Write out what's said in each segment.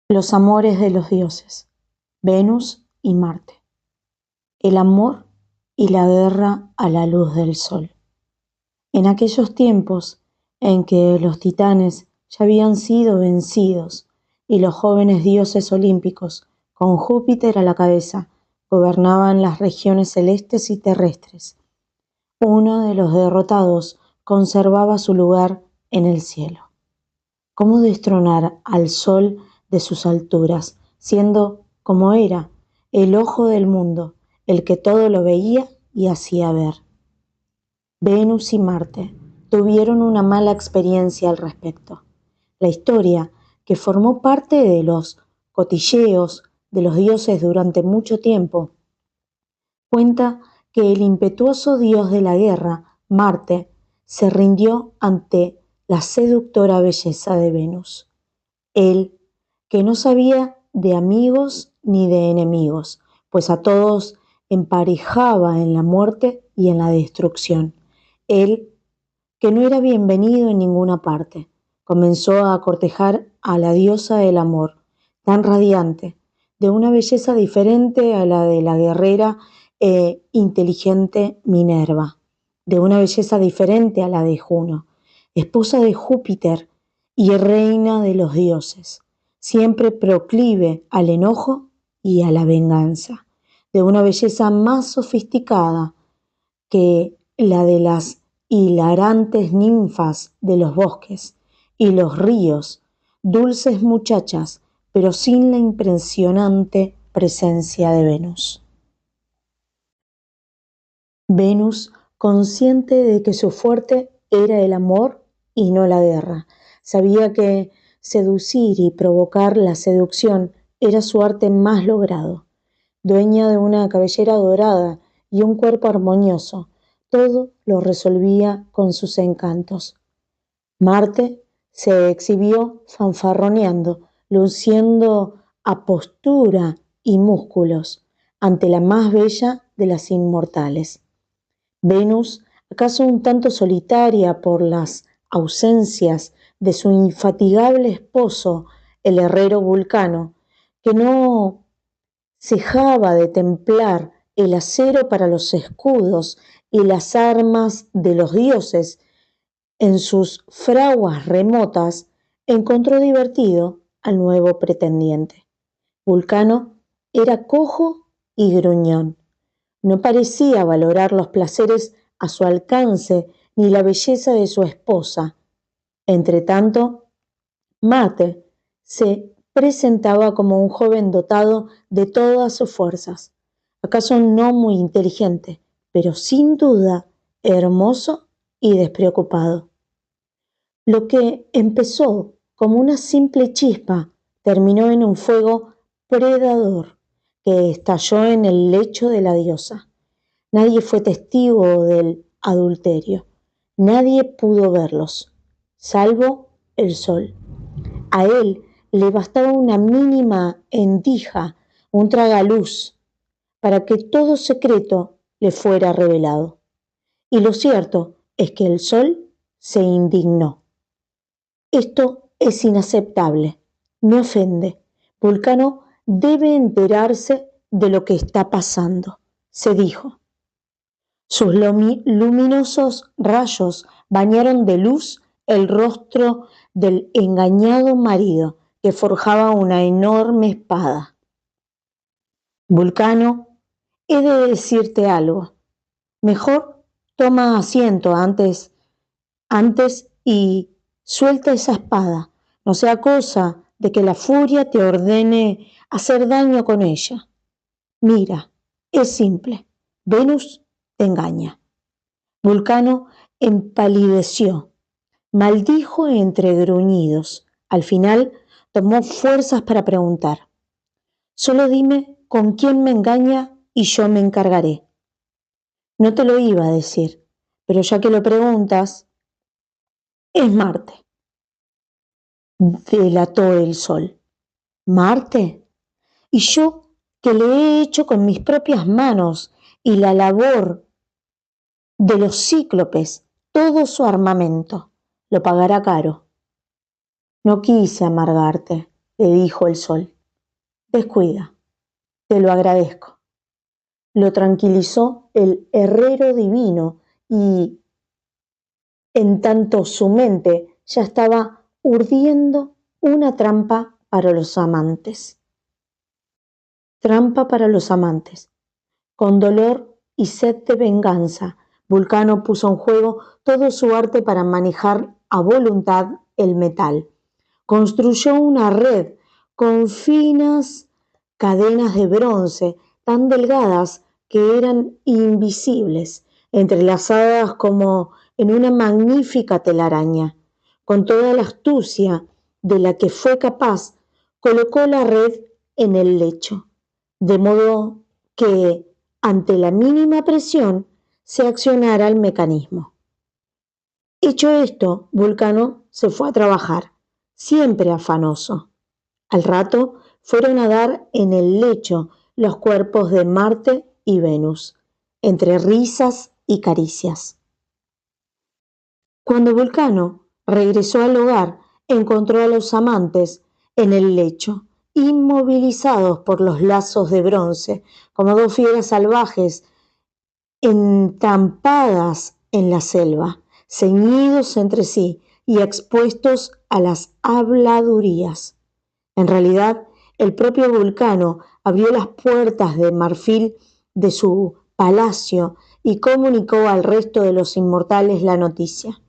Los amores de los dioses, Venus y Marte. El amor y la guerra a la luz del sol. En aquellos tiempos en que los titanes ya habían sido vencidos y los jóvenes dioses olímpicos, con Júpiter a la cabeza, gobernaban las regiones celestes y terrestres, uno de los derrotados conservaba su lugar en el cielo. ¿Cómo destronar al sol de sus alturas, siendo, como era, el ojo del mundo, el que todo lo veía y hacía ver? Venus y Marte tuvieron una mala experiencia al respecto. La historia, que formó parte de los cotilleos de los dioses durante mucho tiempo, cuenta que el impetuoso dios de la guerra, Marte, se rindió ante la seductora belleza de Venus. Él, que no sabía de amigos ni de enemigos, pues a todos emparejaba en la muerte y en la destrucción. Él, que no era bienvenido en ninguna parte, comenzó a cortejar a la diosa del amor, tan radiante, de una belleza diferente a la de la guerrera e inteligente Minerva, de una belleza diferente a la de Juno, esposa de Júpiter y reina de los dioses, siempre proclive al enojo y a la venganza, de una belleza más sofisticada que la de las hilarantes ninfas de los bosques y los ríos, dulces muchachas, pero sin la impresionante presencia de Venus. Venus, consciente de que su fuerte era el amor y no la guerra, sabía que seducir y provocar la seducción era su arte más logrado. Dueña de una cabellera dorada y un cuerpo armonioso, todo lo resolvía con sus encantos. Marte se exhibió fanfarroneando, luciendo apostura y músculos ante la más bella de las inmortales. Venus, acaso un tanto solitaria por las ausencias de su infatigable esposo, el herrero Vulcano, que no cejaba de templar el acero para los escudos y las armas de los dioses en sus fraguas remotas, encontró divertido al nuevo pretendiente. Vulcano era cojo y gruñón. No parecía valorar los placeres a su alcance ni la belleza de su esposa. Entretanto, Marte se presentaba como un joven dotado de todas sus fuerzas, acaso no muy inteligente, pero sin duda hermoso y despreocupado. Lo que empezó como una simple chispa terminó en un fuego predador que estalló en el lecho de la diosa. Nadie fue testigo del adulterio, nadie pudo verlos, salvo el sol. A él le bastaba una mínima endija, un tragaluz, para que todo secreto le fuera revelado. Y lo cierto es que el sol se indignó. Esto es inaceptable, me ofende. Vulcano debe enterarse de lo que está pasando, se dijo. Sus luminosos rayos bañaron de luz el rostro del engañado marido, que forjaba una enorme espada. Vulcano, he de decirte algo. Mejor toma asiento antes y suelta esa espada. No sea cosa de que la furia te ordene hacer daño con ella. Mira, es simple. Venus te engaña. Vulcano empalideció, maldijo entre gruñidos. Al final tomó fuerzas para preguntar. Solo dime con quién me engaña y yo me encargaré. No te lo iba a decir, pero ya que lo preguntas, es Marte. Delató el sol. ¿Marte? Y yo, que le he hecho con mis propias manos y la labor de los cíclopes todo su armamento, lo pagará caro. No quise amargarte, le dijo el sol. Descuida, te lo agradezco. Lo tranquilizó el herrero divino y, en tanto su mente ya estaba urdiendo una trampa para los amantes. Trampa para los amantes. Con dolor y sed de venganza, Vulcano puso en juego todo su arte para manejar a voluntad el metal. Construyó una red con finas cadenas de bronce tan delgadas que eran invisibles, entrelazadas como en una magnífica telaraña. Con toda la astucia de la que fue capaz, colocó la red en el lecho, de modo que, ante la mínima presión, se accionara el mecanismo. Hecho esto, Vulcano se fue a trabajar, siempre afanoso. Al rato fueron a dar en el lecho los cuerpos de Marte y Venus, entre risas y caricias. Cuando Vulcano regresó al hogar, encontró a los amantes en el lecho, inmovilizados por los lazos de bronce, como dos fieras salvajes entampadas en la selva, ceñidos entre sí y expuestos a las habladurías. En realidad, el propio Vulcano abrió las puertas de marfil de su palacio y comunicó al resto de los inmortales la noticia.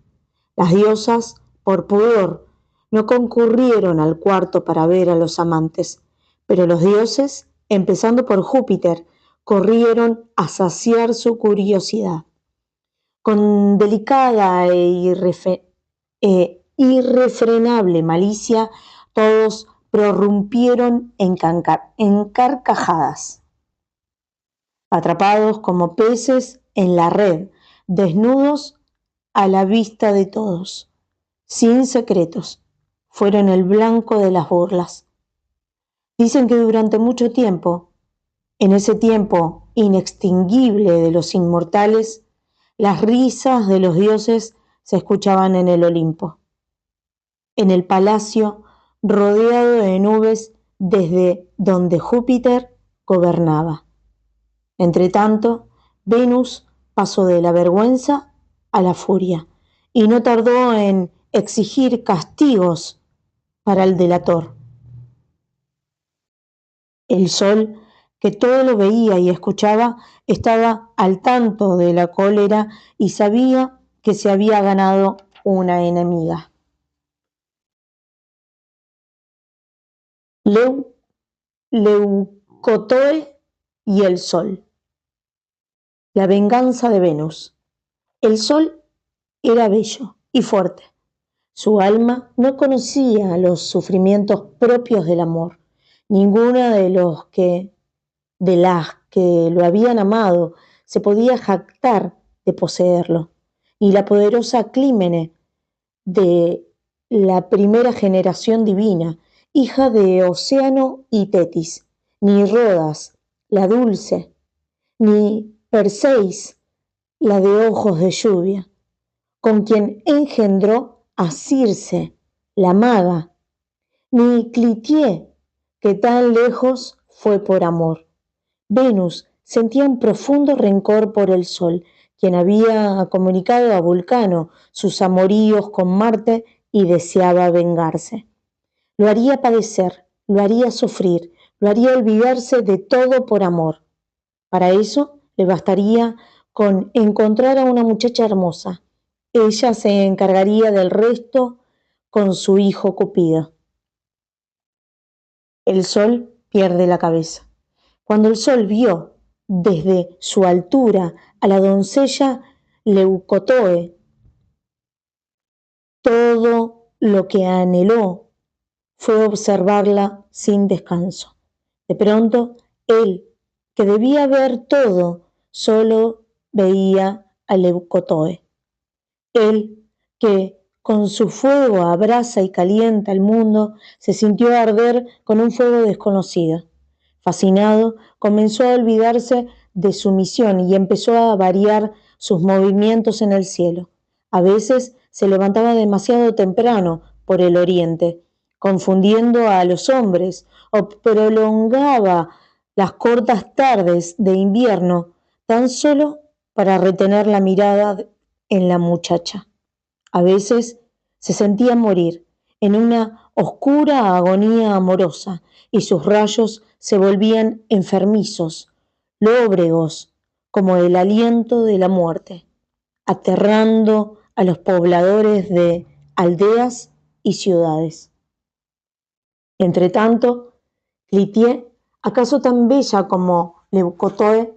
Las diosas, por pudor, no concurrieron al cuarto para ver a los amantes, pero los dioses, empezando por Júpiter, corrieron a saciar su curiosidad. Con delicada irrefrenable malicia, todos prorrumpieron en carcajadas, atrapados como peces en la red, desnudos a la vista de todos, sin secretos, fueron el blanco de las burlas. Dicen que durante mucho tiempo, en ese tiempo inextinguible de los inmortales, las risas de los dioses se escuchaban en el Olimpo, en el palacio rodeado de nubes desde donde Júpiter gobernaba. Entretanto, Venus pasó de la vergüenza a la furia y no tardó en exigir castigos para el delator. El sol, que todo lo veía y escuchaba, estaba al tanto de la cólera y sabía que se había ganado una enemiga. Leucotoe y el sol. La venganza de Venus. El sol era bello y fuerte. Su alma no conocía los sufrimientos propios del amor. Ninguna de las que lo habían amado se podía jactar de poseerlo. Y la poderosa Clímene, de la primera generación divina, hija de Océano y Tetis, ni Rodas, la dulce, ni Perseis, la de ojos de lluvia, con quien engendró a Circe, la maga, ni Clitié, que tan lejos fue por amor. Venus sentía un profundo rencor por el sol, quien había comunicado a Vulcano sus amoríos con Marte y deseaba vengarse. Lo haría padecer, lo haría sufrir, lo haría olvidarse de todo por amor. Para eso le bastaría con encontrar a una muchacha hermosa. Ella se encargaría del resto con su hijo Cupido. El sol pierde la cabeza. Cuando el sol vio desde su altura a la doncella Leucotoe, todo lo que anheló fue observarla sin descanso. De pronto, él, que debía ver todo, solo veía a Leucotoe. Él, que con su fuego abraza y calienta el mundo, se sintió arder con un fuego desconocido. Fascinado, comenzó a olvidarse de su misión y empezó a variar sus movimientos en el cielo. A veces se levantaba demasiado temprano por el oriente, confundiendo a los hombres, o prolongaba las cortas tardes de invierno tan solo para retener la mirada en la muchacha. A veces se sentía morir en una oscura agonía amorosa y sus rayos se volvían enfermizos, lóbregos, como el aliento de la muerte, aterrando a los pobladores de aldeas y ciudades. Entretanto, Clytie, acaso tan bella como Leucotoe,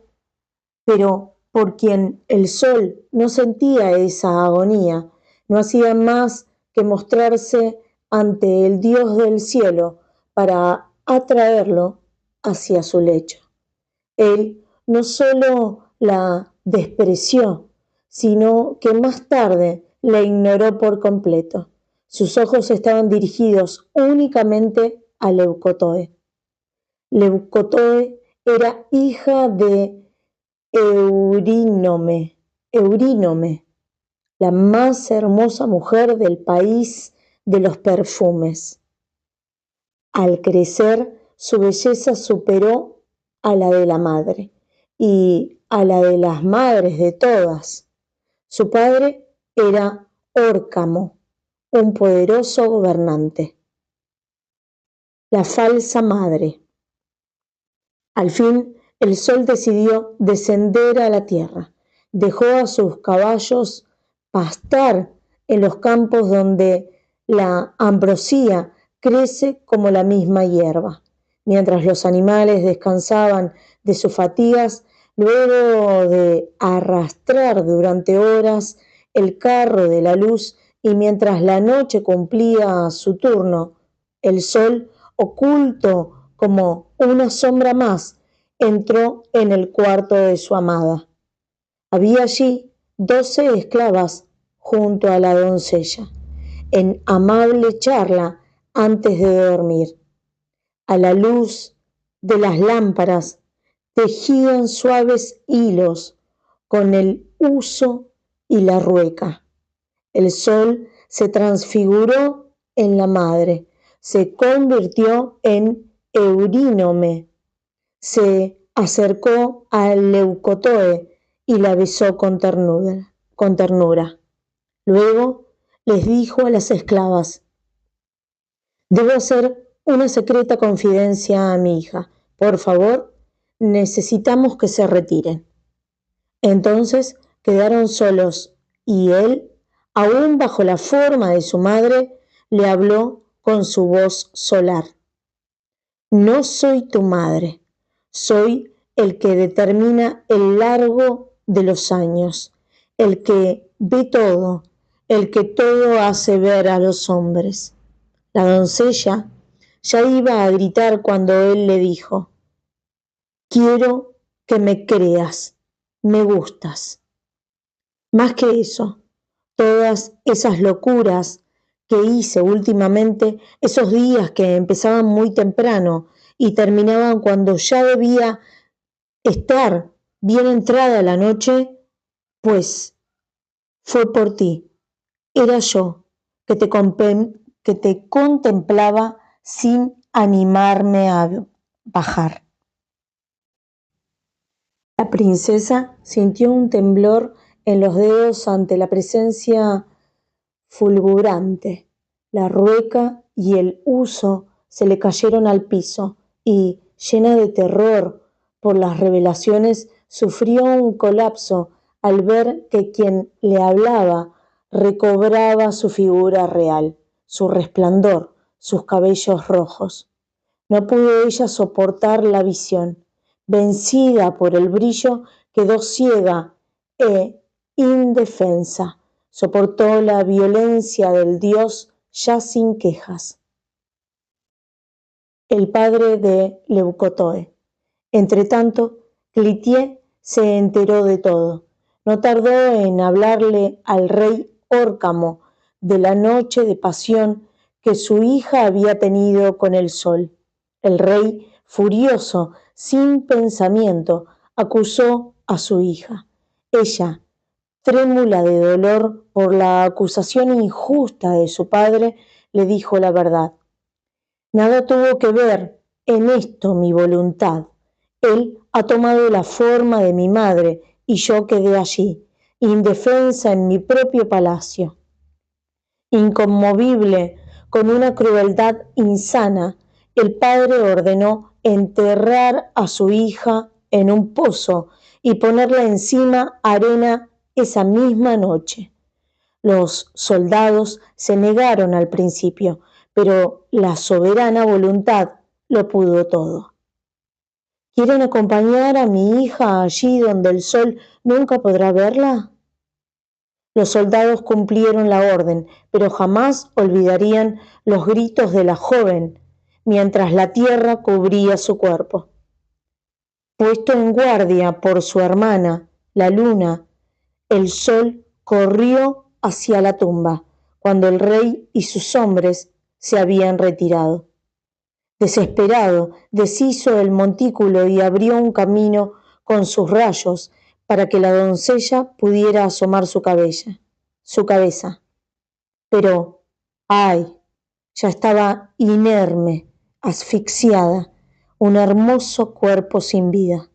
pero por quien el sol no sentía esa agonía, no hacía más que mostrarse ante el Dios del cielo para atraerlo hacia su lecho. Él no solo la despreció, sino que más tarde la ignoró por completo. Sus ojos estaban dirigidos únicamente a Leucotoe. Leucotoe era hija de Eurínome, la más hermosa mujer del país de los perfumes. Al crecer, su belleza superó a la de la madre y a la de las madres de todas. Su padre era Órcamo, un poderoso gobernante. La falsa madre. Al fin, el sol decidió descender a la tierra. Dejó a sus caballos pastar en los campos donde la ambrosía crece como la misma hierba. Mientras los animales descansaban de sus fatigas, luego de arrastrar durante horas el carro de la luz y mientras la noche cumplía su turno, el sol, oculto como una sombra más, entró en el cuarto de su amada. Había allí 12 esclavas junto a la doncella, en amable charla antes de dormir. A la luz de las lámparas tejían suaves hilos con el huso y la rueca. El sol se transfiguró en la madre, se convirtió en Eurínome, se acercó a Leucotoe y la besó con ternura. Luego les dijo a las esclavas: «Debo hacer una secreta confidencia a mi hija. Por favor, necesitamos que se retiren». Entonces quedaron solos y él, aún bajo la forma de su madre, le habló con su voz solar: «No soy tu madre, soy el que determina el largo de los años, el que ve todo, el que todo hace ver a los hombres». La doncella ya iba a gritar cuando él le dijo: «Quiero que me creas, me gustas». Más que eso, todas esas locuras que hice últimamente, esos días que empezaban muy temprano y terminaban cuando ya debía estar bien entrada la noche, pues fue por ti. Era yo que te contemplaba sin animarme a bajar. La princesa sintió un temblor en los dedos ante la presencia fulgurante. La rueca y el huso se le cayeron al piso y, llena de terror por las revelaciones, sufrió un colapso al ver que quien le hablaba recobraba su figura real, su resplandor, sus cabellos rojos. No pudo ella soportar la visión. Vencida por el brillo, quedó ciega e indefensa. Soportó la violencia del dios ya sin quejas. El padre de Leucotoe. Entretanto, Clytie se enteró de todo. No tardó en hablarle al rey Órcamo de la noche de pasión que su hija había tenido con el sol. El rey, furioso, sin pensamiento, acusó a su hija. Ella, trémula de dolor por la acusación injusta de su padre, le dijo la verdad. Nada tuvo que ver en esto mi voluntad. Él ha tomado la forma de mi madre y yo quedé allí, indefensa en mi propio palacio. Inconmovible, con una crueldad insana, el padre ordenó enterrar a su hija en un pozo y ponerle encima arena esa misma noche. Los soldados se negaron al principio, pero la soberana voluntad lo pudo todo. ¿Quieren acompañar a mi hija allí donde el sol nunca podrá verla? Los soldados cumplieron la orden, pero jamás olvidarían los gritos de la joven mientras la tierra cubría su cuerpo. Puesto en guardia por su hermana, la luna, el sol corrió hacia la tumba cuando el rey y sus hombres se habían retirado. Desesperado, deshizo el montículo y abrió un camino con sus rayos para que la doncella pudiera asomar su cabeza. Pero, ay, ya estaba inerme, asfixiada, un hermoso cuerpo sin vida.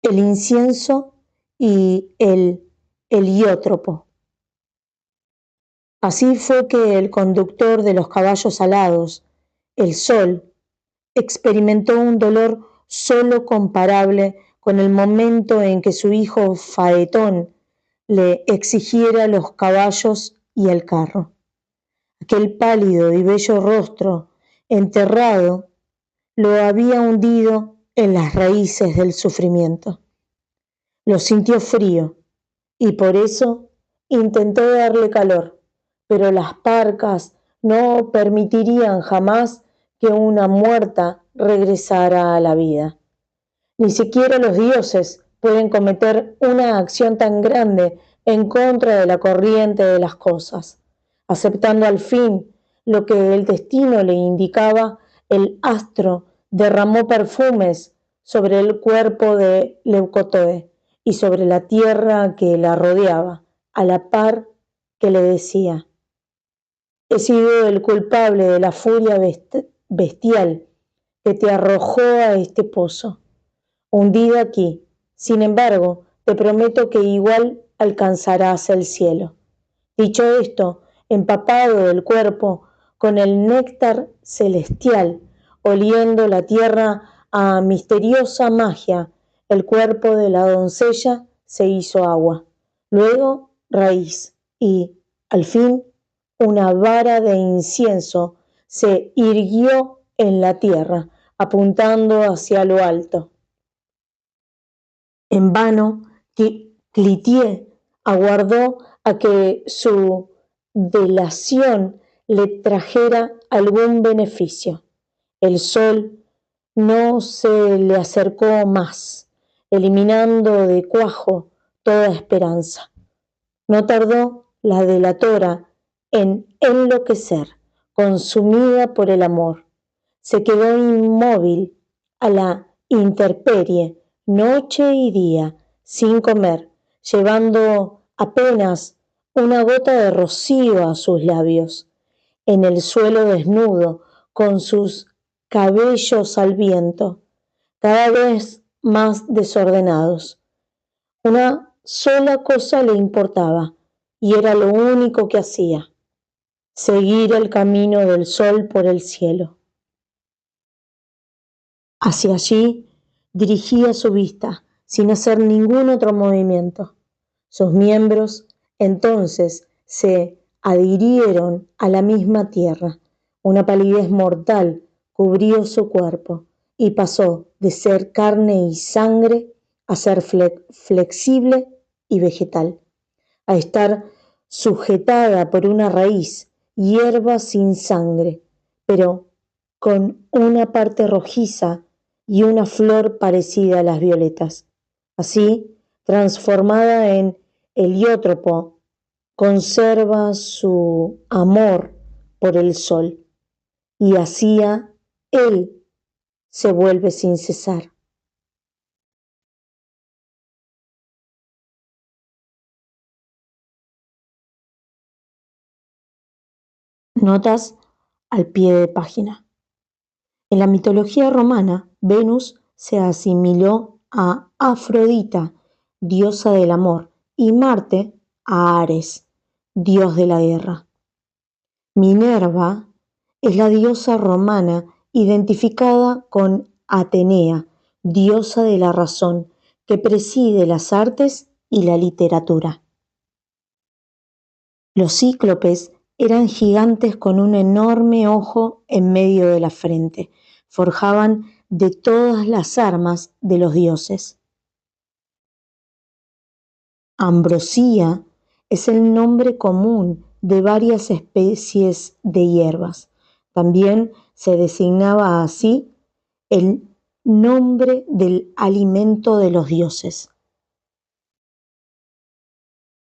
El incienso y el heliótropo. Así fue que el conductor de los caballos alados, el sol, experimentó un dolor solo comparable con el momento en que su hijo Faetón le exigiera los caballos y el carro. Aquel pálido y bello rostro, enterrado, lo había hundido en las raíces del sufrimiento. Lo sintió frío y por eso intentó darle calor, pero las parcas no permitirían jamás que una muerta regresara a la vida. Ni siquiera los dioses pueden cometer una acción tan grande en contra de la corriente de las cosas. Aceptando al fin lo que el destino le indicaba, el astro derramó perfumes sobre el cuerpo de Leucotoe y sobre la tierra que la rodeaba, a la par que le decía: he sido el culpable de la furia bestial que te arrojó a este pozo, hundida aquí. Sin embargo, te prometo que igual alcanzarás el cielo. Dicho esto, empapado del cuerpo con el néctar celestial, oliendo la tierra a misteriosa magia, el cuerpo de la doncella se hizo agua, luego raíz y, al fin, una vara de incienso se irguió en la tierra, apuntando hacia lo alto. En vano, Clitié aguardó a que su delación le trajera algún beneficio. El sol no se le acercó más, eliminando de cuajo toda esperanza. No tardó la delatora en enloquecer, consumida por el amor. Se quedó inmóvil a la intemperie, noche y día, sin comer, llevando apenas una gota de rocío a sus labios, en el suelo desnudo, con sus cabellos al viento, cada vez más desordenados. Una sola cosa le importaba, y era lo único que hacía: seguir el camino del sol por el cielo. Hacia allí dirigía su vista, sin hacer ningún otro movimiento. Sus miembros entonces se adhirieron a la misma tierra. Una palidez mortal cubrió su cuerpo y pasó de ser carne y sangre a ser flexible y vegetal, a estar sujetada por una raíz, hierba sin sangre, pero con una parte rojiza y una flor parecida a las violetas. Así, transformada en heliótropo, conserva su amor por el sol, y hacia él se vuelve sin cesar. Notas al pie de página. En la mitología romana, Venus se asimiló a Afrodita, diosa del amor, y Marte a Ares, dios de la guerra. Minerva es la diosa romana identificada con Atenea, diosa de la razón, que preside las artes y la literatura. Los cíclopes eran gigantes con un enorme ojo en medio de la frente. Forjaban de todas las armas de los dioses. Ambrosía es el nombre común de varias especies de hierbas. También se designaba así el nombre del alimento de los dioses.